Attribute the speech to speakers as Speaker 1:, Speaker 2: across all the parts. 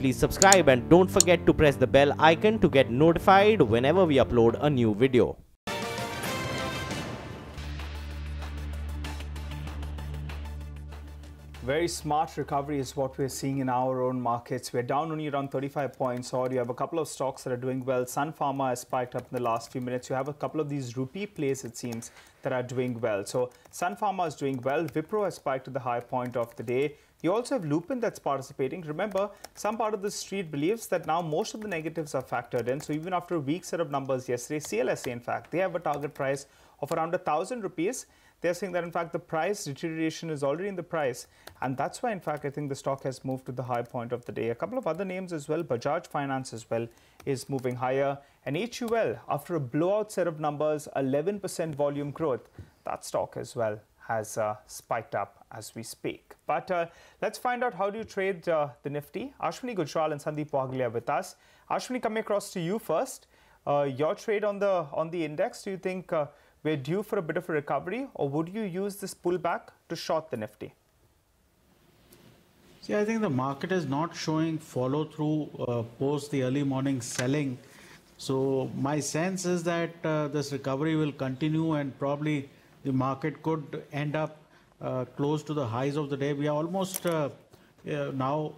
Speaker 1: please subscribe and don't forget to press the bell icon to get notified whenever we upload a new video.
Speaker 2: Very smart recovery is what we're seeing in our own markets. We're down only around 35 points odd. You have a couple of stocks that are doing well. Sun Pharma has spiked up in the last few minutes. You have a couple of these rupee plays, it seems, that are doing well. So Sun Pharma is doing well. Wipro has spiked to the high point of the day. You also have Lupin that's participating. Remember, some part of the street believes that now most of the negatives are factored in. So even after a weak set of numbers yesterday, CLSA, in fact, they have a target price of around 1,000 rupees. They're saying that, in fact, the price deterioration is already in the price. And that's why, in fact, I think the stock has moved to the high point of the day. A couple of other names as well. Bajaj Finance as well is moving higher. And HUL, after a blowout set of numbers, 11% volume growth, that stock as well has spiked up as we speak. But let's find out how do you trade the Nifty. Ashwani Gujral and Sandeep Wagle are with us. Ashwani, coming across to you first. Your trade on the index, do you think we're due for a bit of a recovery, or would you use this pullback to short the Nifty?
Speaker 3: See, I think the market is not showing follow-through post the early morning selling. So my sense is that this recovery will continue and probably the market could end up close to the highs of the day. We are almost now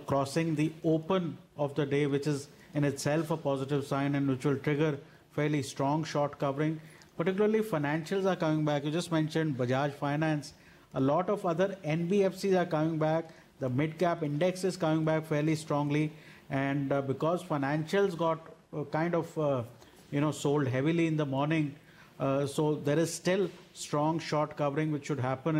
Speaker 3: crossing the open of the day, which is in itself a positive sign and which will trigger fairly strong short covering. Particularly financials are coming back. You just mentioned Bajaj Finance. A lot of other NBFCs are coming back. The mid-cap index is coming back fairly strongly. And because financials got kind of sold heavily in the morning, so there is still strong short covering which should happen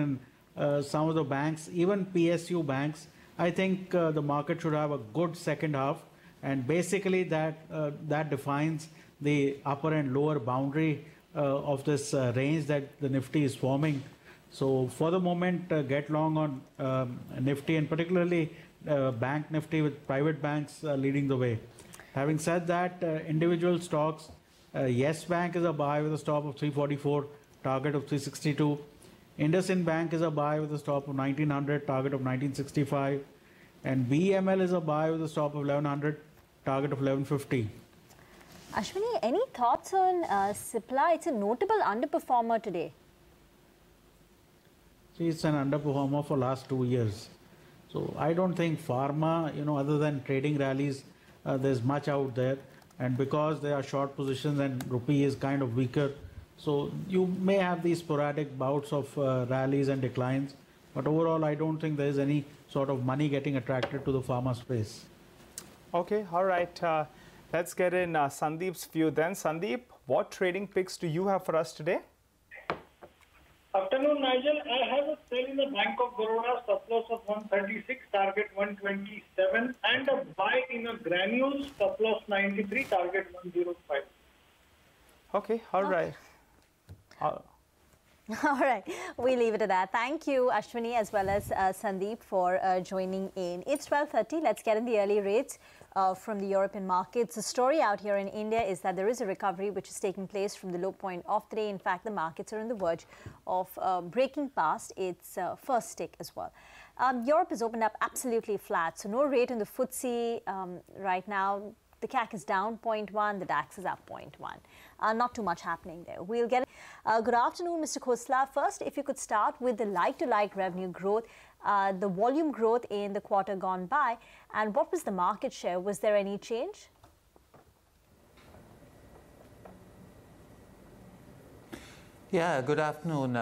Speaker 3: in some of the banks, even PSU banks. I think the market should have a good second half, and basically that defines the upper and lower boundary of this range that the Nifty is forming. So for the moment, get long on Nifty, and particularly Bank Nifty with private banks leading the way. Having said that, individual stocks, Yes Bank is a buy with a stop of 344, target of 362. IndusInd Bank is a buy with a stop of 1900, target of 1965. And BEML is a buy with a stop of 1100, target of 1150.
Speaker 4: Ashwani, any thoughts on Cipla? It's a notable underperformer today.
Speaker 3: See, it's an underperformer for last 2 years. So I don't think pharma, other than trading rallies, there's much out there. And because there are short positions and rupee is kind of weaker, so you may have these sporadic bouts of rallies and declines. But overall, I don't think there is any sort of money getting attracted to the pharma space.
Speaker 2: Okay, all right. Let's get in Sandeep's view then. Sandeep, what trading picks do you have for us today?
Speaker 5: Afternoon, Nigel. I have a sell in the Bank of Baroda, stop loss of 136, target 127, and a buy in a Granules, stop loss 93, target 105.
Speaker 2: Okay, all right.
Speaker 4: All right, we leave it at that. Thank you, Ashwani, as well as Sandeep for joining in. It's 12:30. Let's get in the early rates from the European markets. The story out here in India is that there is a recovery which is taking place from the low point of the day. In fact, the markets are on the verge of breaking past its first stick as well. Europe has opened up absolutely flat, so no rate in the FTSE right now. The CAC is down 0.1, the DAX is up 0.1. Not too much happening there. We'll get good afternoon, Mr. Khosla. First, if you could start with the like-to-like revenue growth, the volume growth in the quarter gone by, and what was the market share? Was there any change?
Speaker 6: Yeah, good afternoon.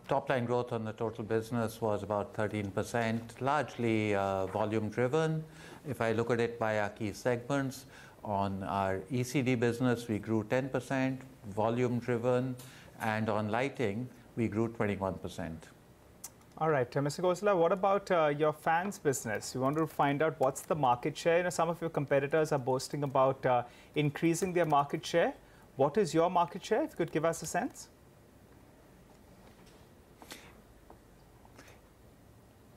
Speaker 6: Top-line growth on the total business was about 13%, largely volume-driven. If I look at it by our key segments, on our ECD business, we grew 10%, volume-driven, and on lighting, we grew 21%.
Speaker 2: All right, Mr. Khosla, what about your fans business? You want to find out what's the market share? Some of your competitors are boasting about increasing their market share. What is your market share, if you could give us a sense?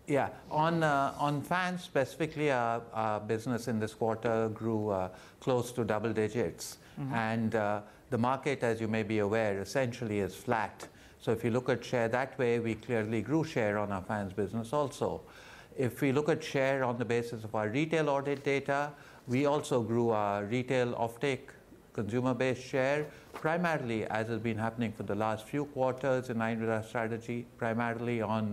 Speaker 6: Yeah, on fans specifically, our business in this quarter grew close to double digits. And the market, as you may be aware, essentially is flat. So if you look at share that way, we clearly grew share on our fans business also. If we look at share on the basis of our retail audit data, we also grew our retail offtake consumer-based share, primarily, as has been happening for the last few quarters in line with our strategy, primarily on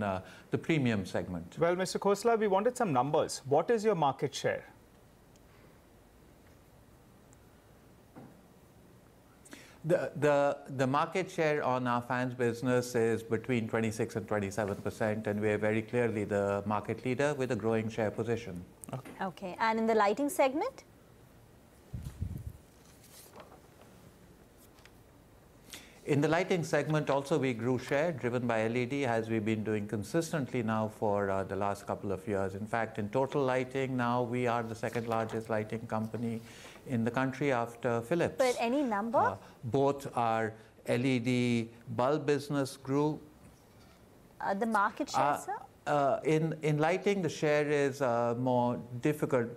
Speaker 6: the premium segment.
Speaker 2: Well, Mr. Khosla, we wanted some numbers. What is your market share?
Speaker 6: The market share on our fans business is between 26 and 27%, and we are very clearly the market leader with a growing share position.
Speaker 4: Okay. And in the lighting segment?
Speaker 6: In the lighting segment also we grew share driven by LED, as we've been doing consistently now for the last couple of years. In fact, in total lighting now we are the second largest lighting company in the country after Philips.
Speaker 4: But any number?
Speaker 6: Both our LED bulb business grew.
Speaker 4: The market share, sir?
Speaker 6: In lighting, the share is more difficult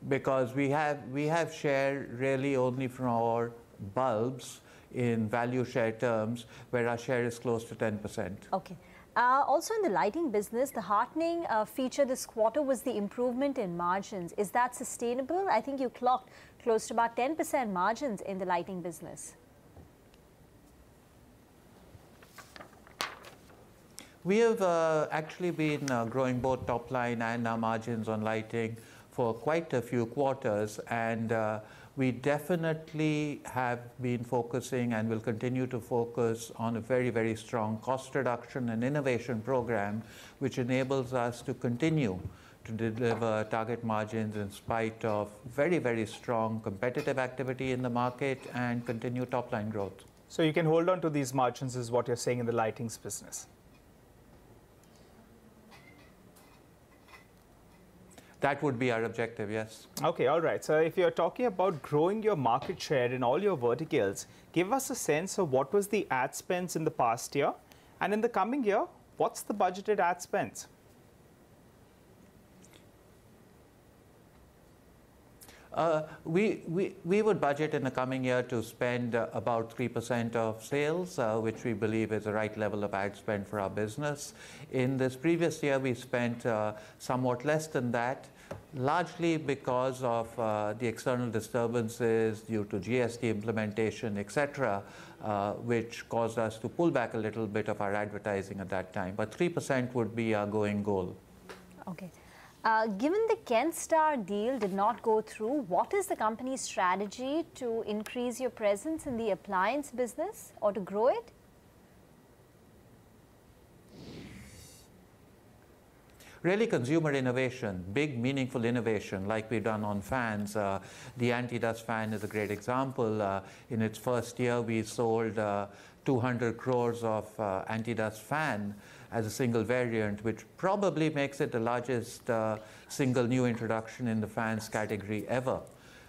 Speaker 6: because we have share really only from our bulbs in value share terms, where our share is close to 10%.
Speaker 4: Okay. Also in the lighting business, the heartening feature this quarter was the improvement in margins. Is that sustainable? I think you clocked close to about 10% margins in the lighting business.
Speaker 6: We have actually been growing both top line and our margins on lighting for quite a few quarters, and we definitely have been focusing and will continue to focus on a very, very strong cost reduction and innovation program, which enables us to continue to deliver target margins in spite of very, very strong competitive activity in the market and continue top line growth.
Speaker 2: So you can hold on to these margins is what you're saying in the lightings business.
Speaker 6: That would be our objective, yes.
Speaker 2: Okay, all right. So if you're talking about growing your market share in all your verticals, give us a sense of what was the ad spends in the past year, and in the coming year, what's the budgeted ad spends?
Speaker 6: We would budget in the coming year to spend about 3% of sales, which we believe is the right level of ad spend for our business. In this previous year, we spent somewhat less than that, largely because of the external disturbances due to GST implementation, etc., which caused us to pull back a little bit of our advertising at that time. But 3% would be our going goal.
Speaker 4: Okay. Given the Kenstar deal did not go through, what is the company's strategy to increase your presence in the appliance business or to grow it?
Speaker 6: Really consumer innovation, big meaningful innovation like we've done on fans. The anti-dust fan is a great example. In its first year, we sold 200 crores of anti-dust fan as a single variant, which probably makes it the largest single new introduction in the fans category ever.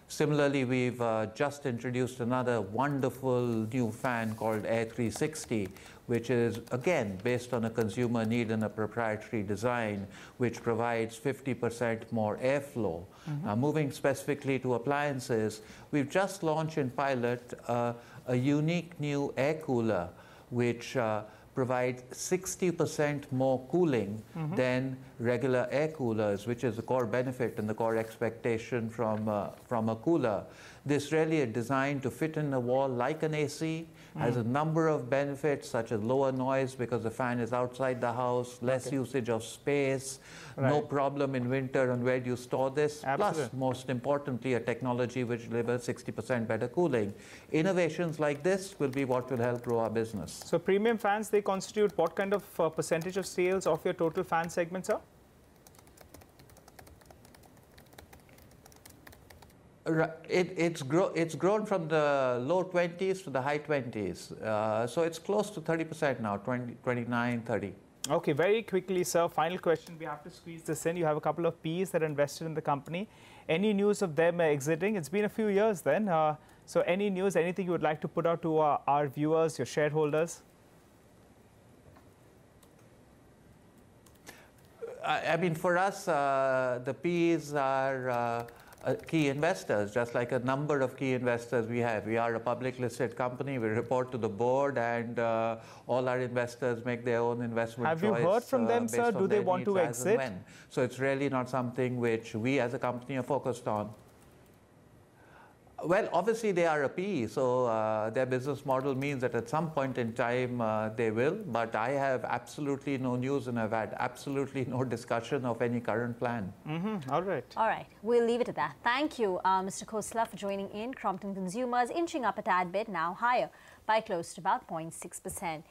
Speaker 6: Similarly, we've just introduced another wonderful new fan called Air 360, which is, again, based on a consumer need and a proprietary design, which provides 50% more airflow. Moving specifically to appliances, we've just launched in pilot a unique new air cooler, which provide 60% more cooling than regular air coolers, which is the core benefit and the core expectation from a cooler. This really is designed to fit in the wall like an AC, has a number of benefits such as lower noise because the fan is outside the house, less usage of space, no problem in winter on where do you store this, plus most importantly a technology which delivers 60% better cooling. Innovations like this will be what will help grow our business. So
Speaker 2: premium fans, they constitute what kind of percentage of sales of your total fan segment, sir?
Speaker 6: It's grown from the low 20s to the high 20s. So it's close to 30% now, 29, 30.
Speaker 2: Okay, very quickly, sir. Final question. We have to squeeze this in. You have a couple of Ps that are invested in the company. Any news of them exiting? It's been a few years then. So any news, anything you would like to put out to our viewers, your shareholders?
Speaker 6: I mean, for us, the Ps are key investors, just like a number of key investors we have. We are a public listed company. We report to the board, and all our investors make their own investment choice.
Speaker 2: Have you heard from them, sir? Do they want to exit?
Speaker 6: So it's really not something which we as a company are focused on. Well, obviously they are a PE, so their business model means that at some point in time they will, but I have absolutely no news and I've had absolutely no discussion of any current plan.
Speaker 2: All right.
Speaker 4: All right, we'll leave it at that. Thank you, Mr. Khosla, for joining in. Crompton Consumers inching up a tad bit, now higher by close to about 0.6%.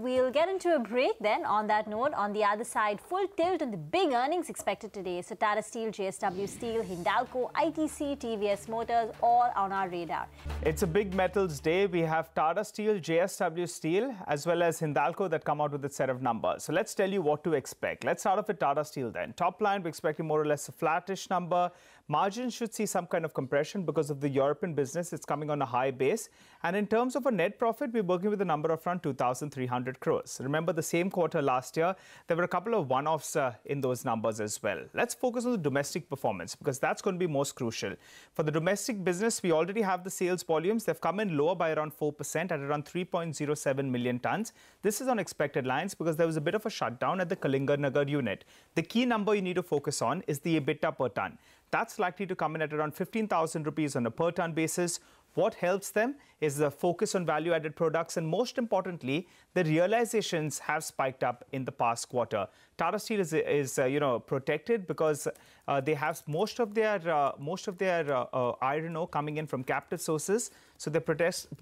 Speaker 4: We'll get into a break then. On that note, on the other side, full tilt on the big earnings expected today. So Tata Steel, JSW Steel, Hindalco, ITC, TVS Motors, all on our radar.
Speaker 2: It's a big metals day. We have Tata Steel, JSW Steel, as well as Hindalco that come out with a set of numbers. So let's tell you what to expect. Let's start off with Tata Steel then. Top line, we're expecting more or less a flattish number. Margins should see some kind of compression because of the European business. It's coming on a high base. And in terms of a net profit, we're working with a number of around 2,300 crores. Remember the same quarter last year, there were a couple of one-offs in those numbers as well. Let's focus on the domestic performance because that's going to be most crucial. For the domestic business, we already have the sales volumes. They've come in lower by around 4% at around 3.07 million tons. This is on expected lines because there was a bit of a shutdown at the Kalinganagar unit. The key number you need to focus on is the EBITDA per ton. That's likely to come in at around 15,000 rupees on a per ton basis. What helps them is the focus on value-added products, and most importantly, the realizations have spiked up in the past quarter. Tata Steel is protected because they have most of their iron ore coming in from captive sources, so they're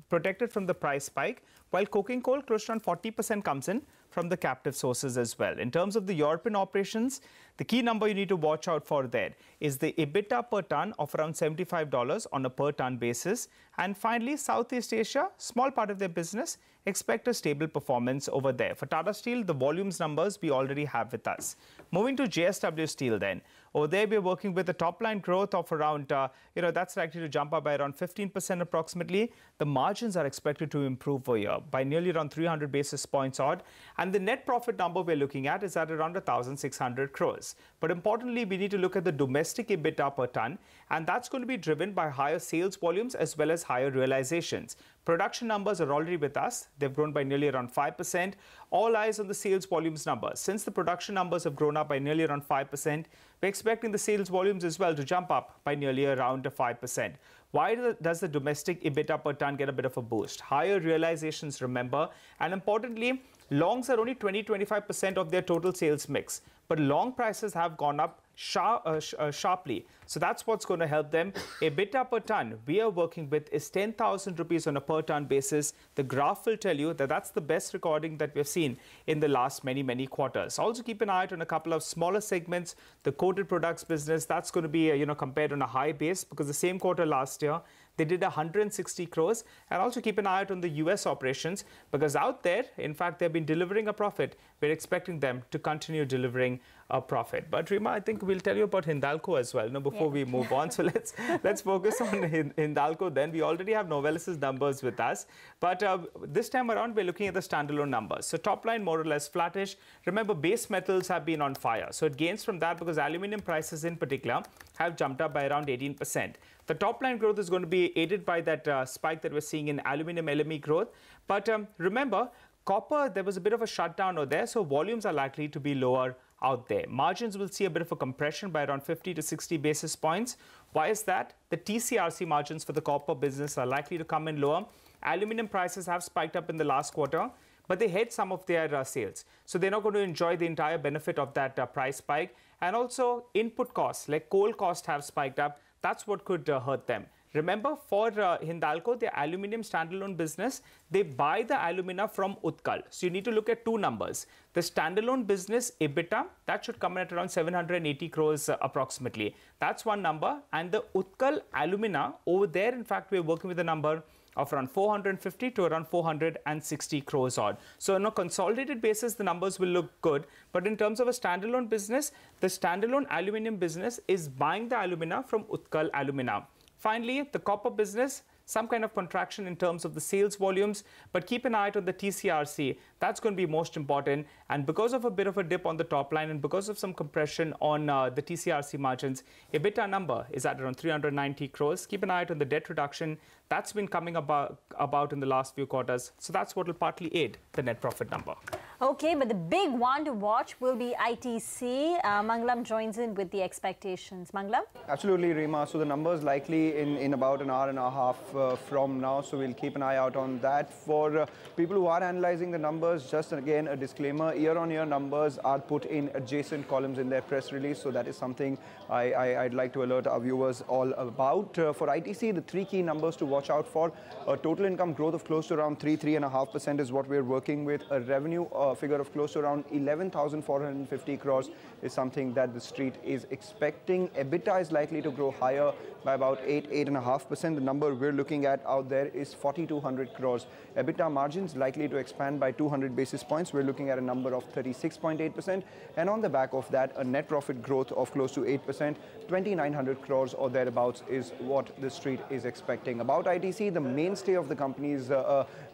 Speaker 2: protected from the price spike. While coking coal, close to around 40% comes in from the captive sources as well. In terms of the European operations, the key number you need to watch out for there is the EBITDA per ton of around $75 on a per ton basis. And finally, Southeast Asia, small part of their business, expect a stable performance over there. For Tata Steel, the volumes numbers we already have with us. Moving to JSW Steel then. Over there, we're working with a top-line growth of around, that's likely to jump up by around 15% approximately. The margins are expected to improve over here by nearly around 300 basis points odd. And the net profit number we're looking at is at around 1,600 crores. But importantly, we need to look at the domestic EBITDA per ton, and that's going to be driven by higher sales volumes as well as higher realizations. Production numbers are already with us. They've grown by nearly around 5%. All eyes on the sales volumes numbers. Since the production numbers have grown up by nearly around 5%, we're expecting the sales volumes as well to jump up by nearly around 5%. Why does the domestic EBITDA per ton get a bit of a boost? Higher realizations, remember, and importantly, longs are only 20-25% of their total sales mix, but long prices have gone up sharply. So that's what's going to help them. EBITDA per ton we are working with is 10,000 rupees on a per ton basis. The graph will tell you that that's the best recording that we've seen in the last many quarters. Also keep an eye out on a couple of smaller segments. The coated products business, that's going to be compared on a high base because the same quarter last year they did 160 crores. And also keep an eye out on the US operations because out there, in fact, they've been delivering a profit. We're expecting them to continue delivering a profit. But Rima, I think we'll tell you about Hindalco as well before we move on. So let's focus on Hindalco then. We already have Novelis's numbers with us. But this time around, we're looking at the standalone numbers. So top line more or less flattish. Remember, base metals have been on fire. So it gains from that because aluminum prices in particular have jumped up by around 18%. The top line growth is going to be aided by that spike that we're seeing in aluminum LME growth. But remember, copper, there was a bit of a shutdown over there, so volumes are likely to be lower out there. Margins will see a bit of a compression by around 50 to 60 basis points. Why is that? The TCRC margins for the copper business are likely to come in lower. Aluminum prices have spiked up in the last quarter, but they hit some of their sales. So they're not going to enjoy the entire benefit of that price spike. And also input costs like coal costs have spiked up. That's what could hurt them. Remember, for Hindalco, the aluminium standalone business, they buy the alumina from Utkal. So you need to look at two numbers. The standalone business EBITDA, that should come in at around 780 crores approximately. That's one number. And the Utkal alumina, over there, in fact, we're working with a number of around 450 to around 460 crores odd. So on a consolidated basis, the numbers will look good. But in terms of a standalone business, the standalone aluminium business is buying the alumina from Utkal Alumina. Finally, the copper business, some kind of contraction in terms of the sales volumes, but keep an eye out on the TCRC. That's going to be most important. And because of a bit of a dip on the top line and because of some compression on the TCRC margins, EBITDA number is at around 390 crores. Keep an eye out on the debt reduction. That's been coming about in the last few quarters. So that's what will partly aid the net profit number.
Speaker 4: Okay, but the big one to watch will be ITC. Mangalam joins in with the expectations. Mangalam?
Speaker 7: Absolutely, Reema. So the numbers likely in about an hour and a half from now. So we'll keep an eye out on that. For people who are analyzing the numbers, just again a disclaimer, year-on-year numbers are put in adjacent columns in their press release. So that is something I'd like to alert our viewers all about. For ITC, the three key numbers to watch out for: a total income growth of close to around 3.5% is what we're working with. A revenue figure of close to around 11,450 crores is something that the street is expecting. EBITDA is likely to grow higher by about 8.5%. The number we're looking at out there is 4,200 crores. EBITDA margins likely to expand by 200 basis points. We're looking at a number of 36.8%. And on the back of that, a net profit growth of close to 8%, 2,900 crores or thereabouts is what the street is expecting. About ITC, the mainstay of the company's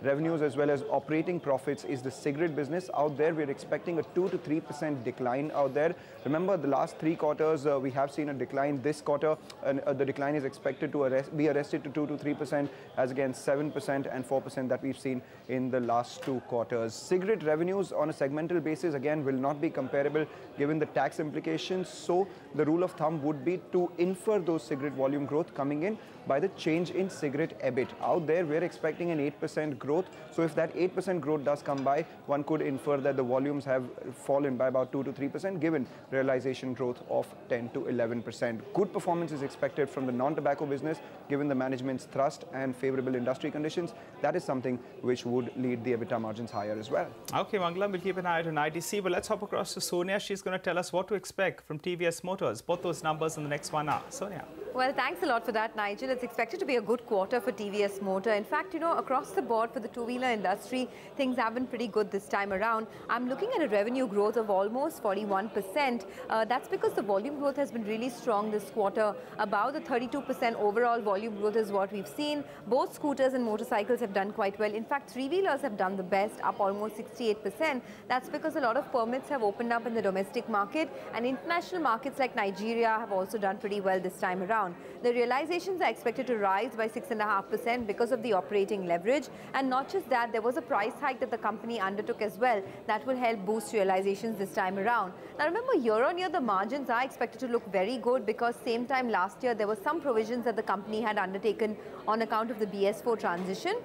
Speaker 7: revenues as well as operating profits is the cigarette business. Out there, we're expecting a 2 to 3% decline out there. Remember, the last 3 quarters, we have seen a decline. This quarter, the decline is expected to be arrested to 2 to 3%, as against 7% and 4% that we've seen in the last 2 quarters. Cigarette revenues on a segmental basis, again, will not be comparable given the tax implications. So the rule of thumb would be to infer those cigarette volume growth coming in by the change in cigarette EBIT. Out there, we're expecting an 8% growth. So if that 8% growth does come by, one could infer that the volumes have fallen by about 2 to 3%, given realization growth of 10 to 11%. Good performance is expected from the non-tobacco business, given the management's thrust and favorable industry conditions. That is something which would lead the EBITDA margins higher as well.
Speaker 2: Okay, Mangalam, we'll keep an eye on ITC, but let's hop across to Sonia. She's going to tell us what to expect from TVS Motors, both those numbers in the next 1 hour. Sonia.
Speaker 8: Well, thanks a lot for that, Nigel. It's expected to be a good quarter for TVS Motor. In fact, across the board for the two-wheeler industry, things have been pretty good this time around. I'm looking at a revenue growth of almost 41%. That's because the volume growth has been really strong this quarter. About the 32% overall volume growth is what we've seen. Both scooters and motorcycles have done quite well. In fact, three-wheelers have done the best, up almost 68%. That's because a lot of permits have opened up in the domestic market, and international markets like Nigeria have also done pretty well this time around. The realizations are expected to rise by 6.5% because of the operating leverage. And not just that, there was a price hike that the company undertook as well that will help boost realizations this time around. Now remember, year on year, the margins are expected to look very good because same time last year, there were some provisions that the company had undertaken on account of the BS4 transition.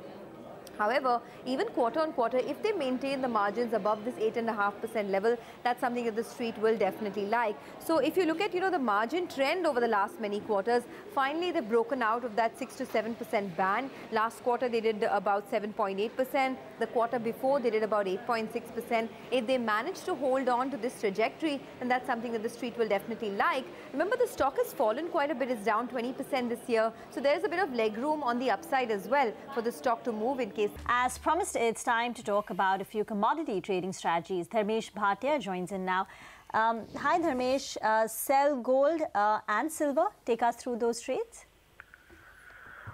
Speaker 8: However, even quarter on quarter, if they maintain the margins above this 8.5% level, that's something that the street will definitely like. So if you look at, the margin trend over the last many quarters, finally they've broken out of that 6 to 7% band. Last quarter, they did about 7.8%. The quarter before, they did about 8.6%. If they manage to hold on to this trajectory, then that's something that the street will definitely like. Remember, the stock has fallen quite a bit. It's down 20% this year. So there's a bit of leg room on the upside as well for the stock to move in case.
Speaker 4: As promised, it's time to talk about a few commodity trading strategies. Dharmesh Bhatia joins in now. Hi, Dharmesh. Sell gold and silver. Take us through those trades.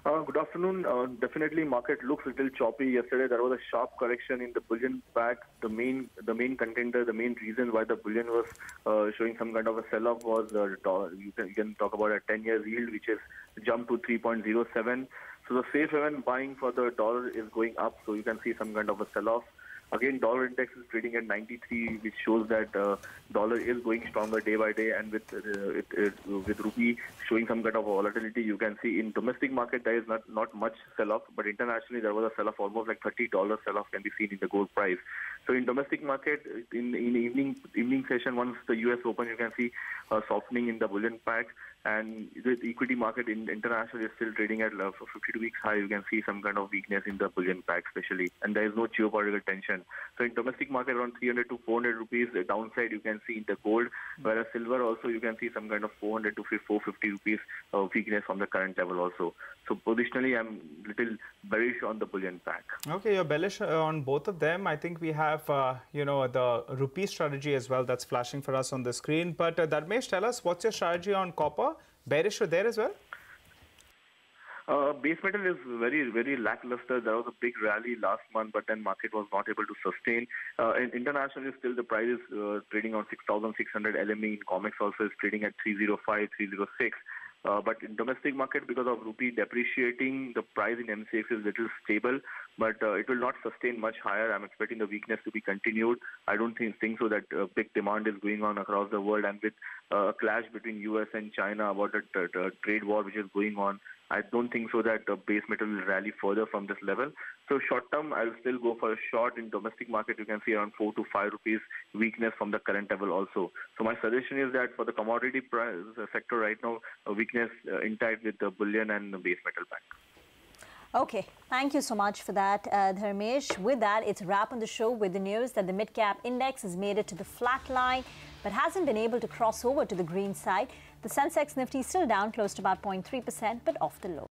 Speaker 9: Good afternoon. Definitely, market looks a little choppy. Yesterday, there was a sharp correction in the bullion pack. The main contender, the main reason why the bullion was showing some kind of a sell-off was you can talk about a 10-year yield, which has jumped to 3.07. So the safe haven buying for the dollar is going up. So you can see some kind of a sell-off. Again, dollar index is trading at 93, which shows that dollar is going stronger day by day. And with rupee showing some kind of volatility, you can see in domestic market there is not much sell-off, but internationally there was a sell-off, almost like $30 sell-off can be seen in the gold price. So in domestic market, in evening session, once the US open, you can see softening in the bullion pack. And the equity market in international is still trading at 52 weeks high. You can see some kind of weakness in the bullion pack especially, and there is no geopolitical tension. So in domestic market, around 300 to 400 rupees the downside you can see in the gold, whereas silver also you can see some kind of 400 to 450 rupees weakness from the current level also. So positionally, I'm little bearish on the bullion pack.
Speaker 2: Okay, you're bearish on both of them. I think we have, the rupee strategy as well that's flashing for us on the screen. But Dharmesh, tell us, what's your strategy on copper? Bearish there as well?
Speaker 9: Base metal is very lackluster. There was a big rally last month, but then market was not able to sustain. Internationally, still the price is trading on 6,600 LME. In COMEX also is trading at 305, 306. But in domestic market, because of rupee depreciating, the price in MCX is little stable, but it will not sustain much higher. I'm expecting the weakness to be continued. I don't think so that big demand is going on across the world, and with a clash between US and China about the trade war which is going on, I don't think so that base metal will rally further from this level. So short term, I'll still go for a short in domestic market. You can see around 4 to 5 rupees weakness from the current level also. So my suggestion is that for the commodity price sector right now, a weakness intact with the bullion and the base metal bank.
Speaker 4: Okay, thank you so much for that, Dharmesh. With that, it's a wrap on the show with the news that the mid-cap index has made it to the flat line but hasn't been able to cross over to the green side. The Sensex Nifty is still down close to about 0.3%, but off the low.